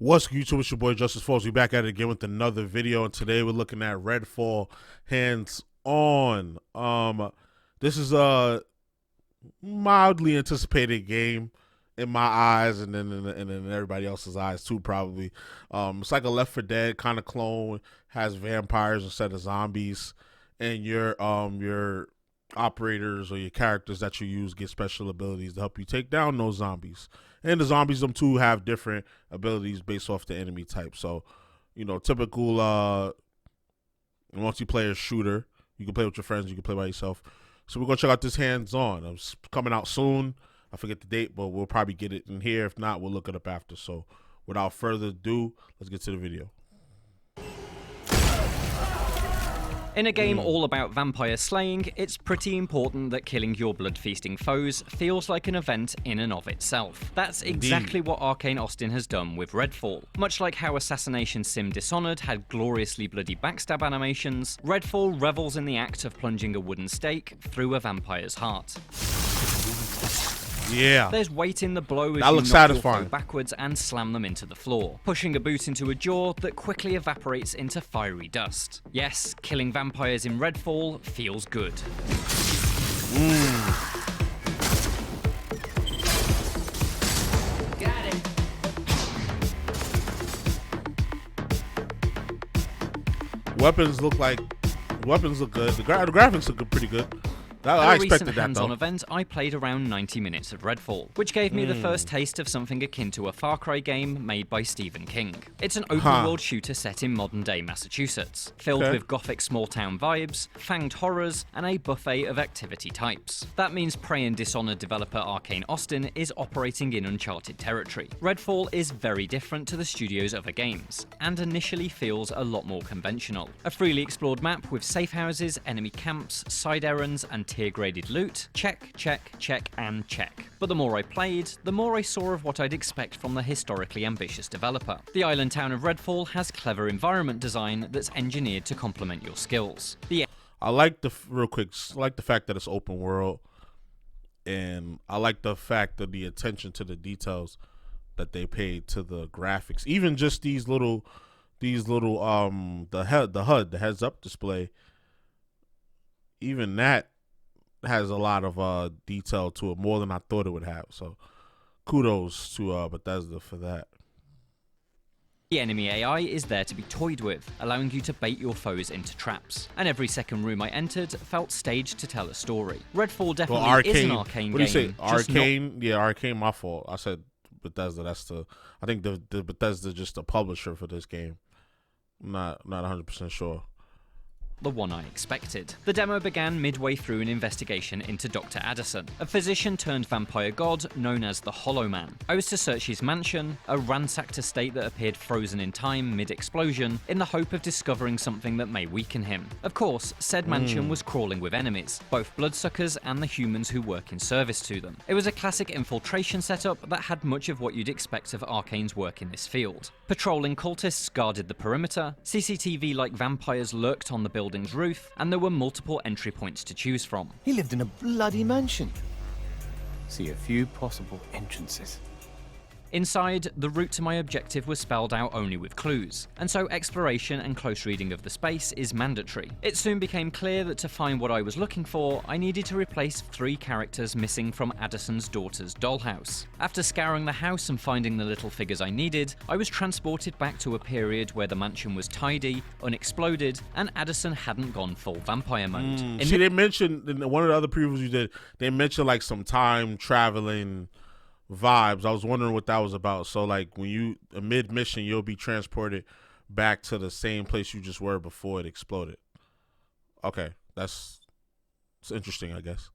What's good, YouTube? It's your boy JusticeXFalls. We back at it again with another video, and today we're looking at Redfall hands-on. This is a mildly anticipated game in my eyes, and then in everybody else's eyes too, probably. It's like a Left 4 Dead kind of clone. Has vampires instead of zombies, and your operators or your characters that you use get special abilities to help you take down those zombies. And the zombies, them too, have different abilities based off the enemy type. So, you know, typical multiplayer shooter. You can play with your friends, you can play by yourself. So we're gonna check out this hands-on. It's coming out soon. I forget the date, but we'll probably get it in here. If not, we'll look it up after. So without further ado, let's get to the video. In a game all about vampire slaying, it's pretty important that killing your blood-feasting foes feels like an event in and of itself. That's exactly what Arcane Austin has done with Redfall. Much like how assassination sim Dishonored had gloriously bloody backstab animations, Redfall revels in the act of plunging a wooden stake through a vampire's heart. Yeah. There's weight in the blow as that you looks knock your satisfying. foe backwards and slam them into the floor, pushing a boot into a jaw that quickly evaporates into fiery dust. Yes, killing vampires in Redfall feels good. Got it. Weapons look good. The graphics look pretty good. I expected that, hands-on though. event, I played around 90 minutes of Redfall, which gave me the first taste of something akin to a Far Cry game made by Stephen King. It's an open-world shooter set in modern-day Massachusetts, filled with gothic small-town vibes, fanged horrors, and a buffet of activity types. That means Prey and Dishonored developer Arcane Austin is operating in uncharted territory. Redfall is very different to the studio's other games, and initially feels a lot more conventional. A freely explored map with safe houses, enemy camps, side errands, and tier-graded loot. Check, check, check, and check. But the more I played, the more I saw of what I'd expect from the historically ambitious developer. The island town of Redfall has clever environment design that's engineered to complement your skills. I like the fact that it's open world, and I like the fact that the attention to the details that they paid to the graphics. Even just the HUD, the heads up display. Even that has a lot of detail to it, more than I thought it would have. So kudos to Bethesda for that. The enemy AI is there to be toyed with, allowing you to bait your foes into traps. And every second room I entered felt staged to tell a story. Redfall definitely is an Arcane game. What do you say? Arcane? Yeah, Arcane, my fault. I said Bethesda. I think the Bethesda is just a publisher for this game. I'm not 100% sure. The one I expected. The demo began midway through an investigation into Dr. Addison, a physician turned vampire god known as the Hollow Man. I was to search his mansion, a ransacked estate that appeared frozen in time mid-explosion, in the hope of discovering something that may weaken him. Of course, said mansion was crawling with enemies, both bloodsuckers and the humans who work in service to them. It was a classic infiltration setup that had much of what you'd expect of Arcane's work in this field. Patrolling cultists guarded the perimeter, CCTV-like vampires lurked on the building's roof, and there were multiple entry points to choose from. He lived in a bloody mansion. See a few possible entrances. Inside, the route to my objective was spelled out only with clues, and so exploration and close reading of the space is mandatory. It soon became clear that to find what I was looking for, I needed to replace 3 characters missing from Addison's daughter's dollhouse. After scouring the house and finding the little figures I needed, I was transported back to a period where the mansion was tidy, unexploded, and Addison hadn't gone full vampire mode. See, they mentioned in one of the other previews you did, they mentioned like some time traveling vibes. I was wondering what that was about. So like when you mid-mission, you'll be transported back to the same place you just were before it exploded. Okay, it's interesting, I guess.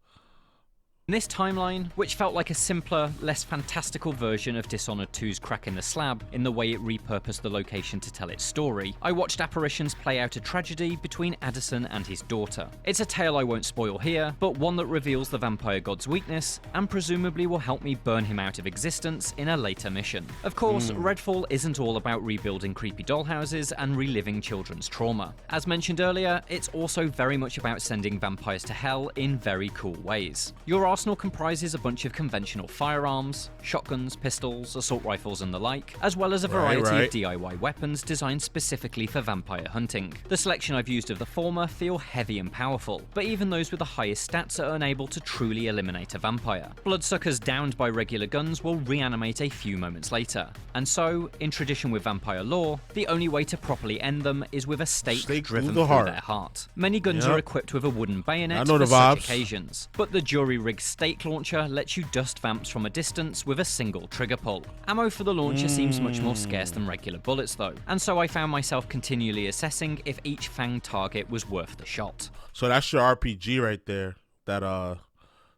In this timeline, which felt like a simpler, less fantastical version of Dishonored 2's Crack in the Slab in the way it repurposed the location to tell its story, I watched apparitions play out a tragedy between Addison and his daughter. It's a tale I won't spoil here, but one that reveals the vampire god's weakness, and presumably will help me burn him out of existence in a later mission. Of course, Redfall isn't all about rebuilding creepy dollhouses and reliving children's trauma. As mentioned earlier, it's also very much about sending vampires to hell in very cool ways. Your arsenal comprises a bunch of conventional firearms, shotguns, pistols, assault rifles and the like, as well as a variety of DIY weapons designed specifically for vampire hunting. The selection I've used of the former feel heavy and powerful, but even those with the highest stats are unable to truly eliminate a vampire. Bloodsuckers downed by regular guns will reanimate a few moments later, and so, in tradition with vampire lore, the only way to properly end them is with a stake driven through their heart. Many guns are equipped with a wooden bayonet for such occasions, but the jury-rigged stake launcher lets you dust vamps from a distance with a single trigger pull. Ammo for the launcher seems much more scarce than regular bullets though, and so I found myself continually assessing if each fanged target was worth the shot. So that's your RPG right there. That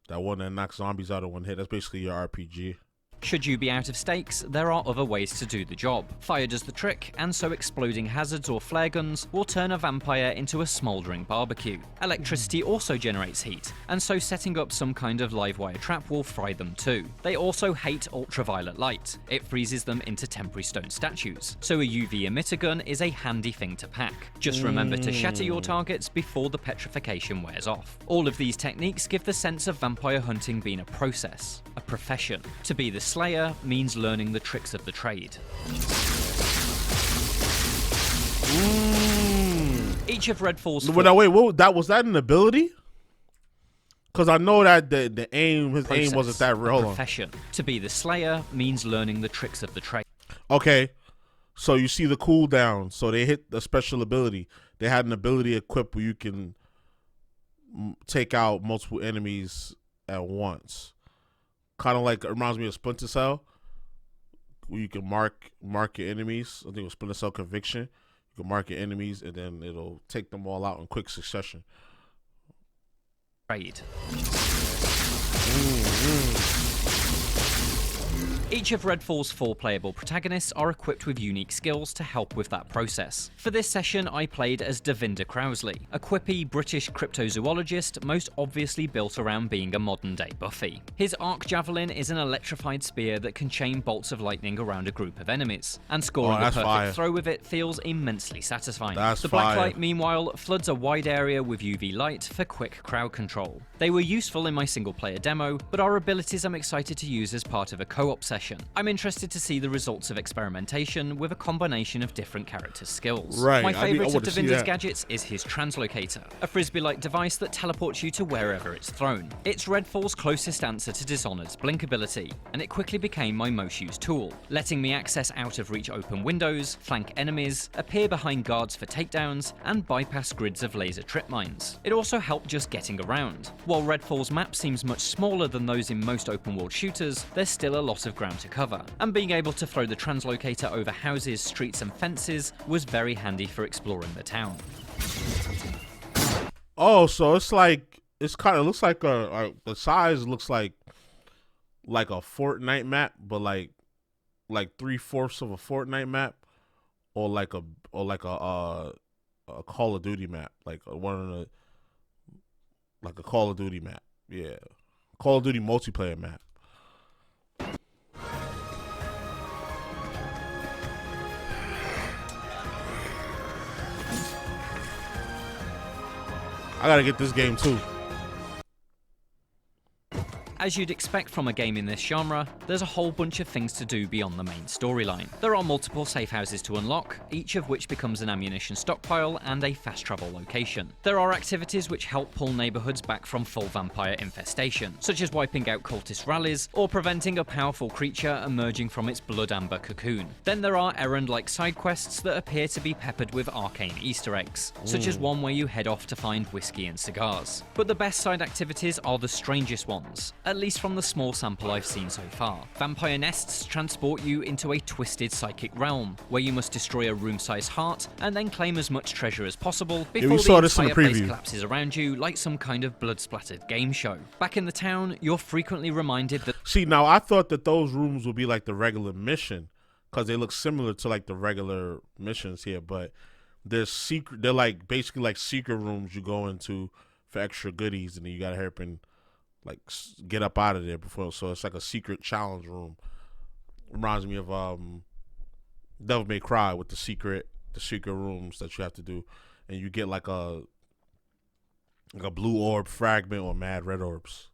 one that knocks zombies out in one hit. That's basically your RPG. Should you be out of stakes, there are other ways to do the job. Fire does the trick, and so exploding hazards or flare guns will turn a vampire into a smouldering barbecue. Electricity also generates heat, and so setting up some kind of live wire trap will fry them too. They also hate ultraviolet light. It freezes them into temporary stone statues, so a UV emitter gun is a handy thing to pack. Just remember to shatter your targets before the petrification wears off. All of these techniques give the sense of vampire hunting being a process, a profession. To be the Slayer means learning the tricks of the trade. Each of Redfall's was that an ability? Because I know that his aim wasn't that real. Profession. To be the Slayer means learning the tricks of the trade. Okay, so you see the cooldown. So they hit the special ability. They had an ability equipped where you can take out multiple enemies at once. Kind of like, it reminds me of Splinter Cell, where you can mark your enemies. I think it was Splinter Cell Conviction. You can mark your enemies, and then it'll take them all out in quick succession. Trade. Each of Redfall's 4 playable protagonists are equipped with unique skills to help with that process. For this session, I played as Devinder Crowsley, a quippy British cryptozoologist most obviously built around being a modern-day Buffy. His arc javelin is an electrified spear that can chain bolts of lightning around a group of enemies, and scoring a perfect throw with it feels immensely satisfying. The Blacklight, meanwhile, floods a wide area with UV light for quick crowd control. They were useful in my single-player demo, but are abilities I'm excited to use as part of a co-op session. I'm interested to see the results of experimentation with a combination of different characters' skills. My favourite of Devinder's gadgets is his translocator, a frisbee-like device that teleports you to wherever it's thrown. It's Redfall's closest answer to Dishonored's blink ability, and it quickly became my most used tool, letting me access out-of-reach open windows, flank enemies, appear behind guards for takedowns, and bypass grids of laser trip mines. It also helped just getting around. While Redfall's map seems much smaller than those in most open-world shooters, there's still a lot of ground to cover, and being able to throw the translocator over houses, streets and fences was very handy for exploring the town. Oh, so it's kind of looks like the size looks like a Fortnite map, but like 3/4 of a Fortnite map, or like a Call of Duty map, like a Call of Duty map, yeah, Call of Duty multiplayer map. I gotta get this game too. As you'd expect from a game in this genre, there's a whole bunch of things to do beyond the main storyline. There are multiple safe houses to unlock, each of which becomes an ammunition stockpile and a fast travel location. There are activities which help pull neighborhoods back from full vampire infestation, such as wiping out cultist rallies or preventing a powerful creature emerging from its blood amber cocoon. Then there are errand-like side quests that appear to be peppered with arcane Easter eggs, such as one where you head off to find whiskey and cigars. But the best side activities are the strangest ones, at least from the small sample I've seen so far. Vampire nests transport you into a twisted psychic realm, where you must destroy a room-sized heart and then claim as much treasure as possible before the entire place collapses around you like some kind of blood-splattered game show. Back in the town, you're frequently reminded that... See, now I thought that those rooms would be like the regular mission, because they look similar to like the regular missions here, but they're like basically like secret rooms you go into for extra goodies, and then you gotta hurry up and like get up out of there before. So it's like a secret challenge room. Reminds me of Devil May Cry with the secret rooms that you have to do, and you get like a blue orb fragment or mad red orbs.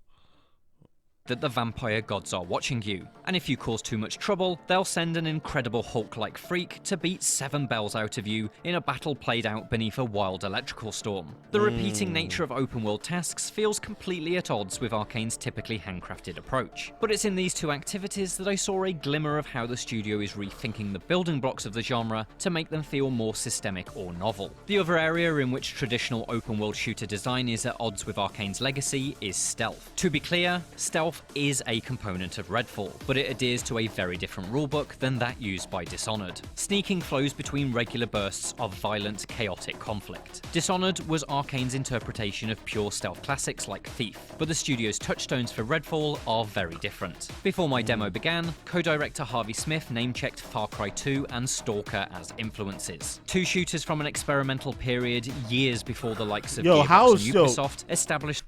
that the vampire gods are watching you, and if you cause too much trouble, they'll send an incredible Hulk-like freak to beat 7 bells out of you in a battle played out beneath a wild electrical storm. The repeating nature of open-world tasks feels completely at odds with Arkane's typically handcrafted approach, but it's in these two activities that I saw a glimmer of how the studio is rethinking the building blocks of the genre to make them feel more systemic or novel. The other area in which traditional open-world shooter design is at odds with Arkane's legacy is stealth. To be clear, stealth is a component of Redfall, but it adheres to a very different rulebook than that used by Dishonored. Sneaking flows between regular bursts of violent, chaotic conflict. Dishonored was Arkane's interpretation of pure stealth classics like Thief, but the studio's touchstones for Redfall are very different. Before my demo began, co-director Harvey Smith name-checked Far Cry 2 and Stalker as influences. Two shooters from an experimental period years before the likes of Gearbox and Ubisoft established.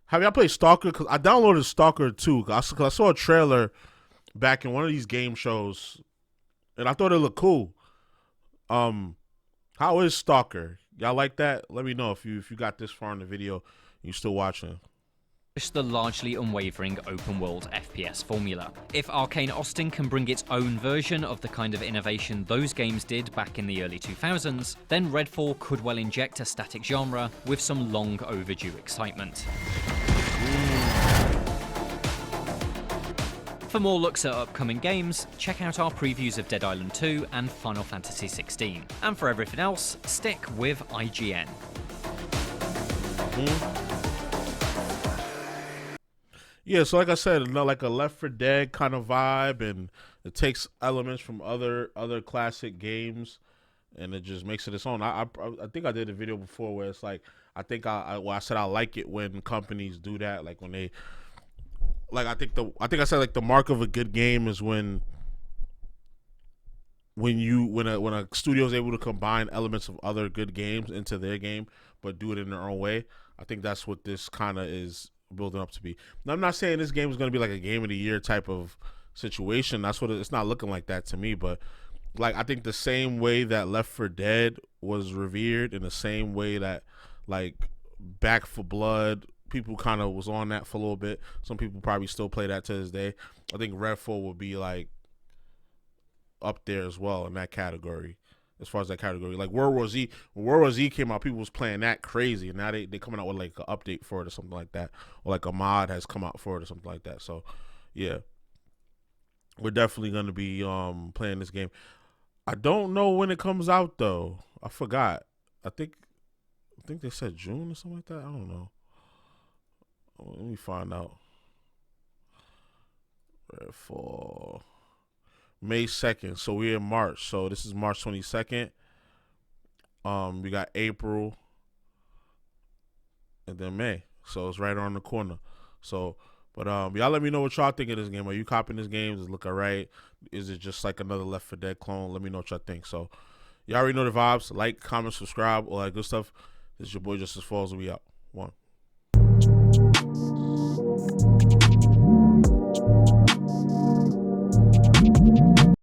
Have y'all played Stalker? Because I downloaded Stalker 2 because I saw a trailer back in one of these game shows, and I thought it looked cool. How is Stalker? Y'all like that? Let me know if you got this far in the video and you're still watching. The largely unwavering open-world FPS formula. If Arcane Austin can bring its own version of the kind of innovation those games did back in the early 2000s, then Redfall could well inject a static genre with some long overdue excitement. For more looks at upcoming games, check out our previews of Dead Island 2 and Final Fantasy 16. And for everything else, stick with IGN. Yeah, so like I said, like a Left 4 Dead kind of vibe, and it takes elements from other classic games, and it just makes it its own. I think I did a video before where it's like I said I like it when companies do that, like when they I think I said like the mark of a good game is when a studio is able to combine elements of other good games into their game, but do it in their own way. I think that's what this kind of is building up to be. Now, I'm not saying this game is going to be like a game of the year type of situation. That's what it's not looking like that to me. But like I think the same way that Left 4 Dead was revered, in the same way that like Back 4 Blood, people kind of was on that for a little bit. Some people probably still play that to this day. I think Redfall will be like up there as well in that category. As far as that category, like World War Z, when World War Z came out, people was playing that crazy, and now they coming out with like an update for it or something like that, or like a mod has come out for it or something like that. So, yeah, we're definitely gonna be playing this game. I don't know when it comes out though. I forgot. I think they said June or something like that. I don't know. Let me find out. Redfall. May 2nd, so we're in March. So this is March 22nd. We got April and then May. So it's right around the corner. So, but y'all let me know what y'all think of this game. Are you copying this game? Does it look alright? Is it just like another Left 4 Dead clone? Let me know what y'all think. So y'all already know the vibes. Like, comment, subscribe, all that good stuff. This is your boy JusticeXFalls, and we out. One.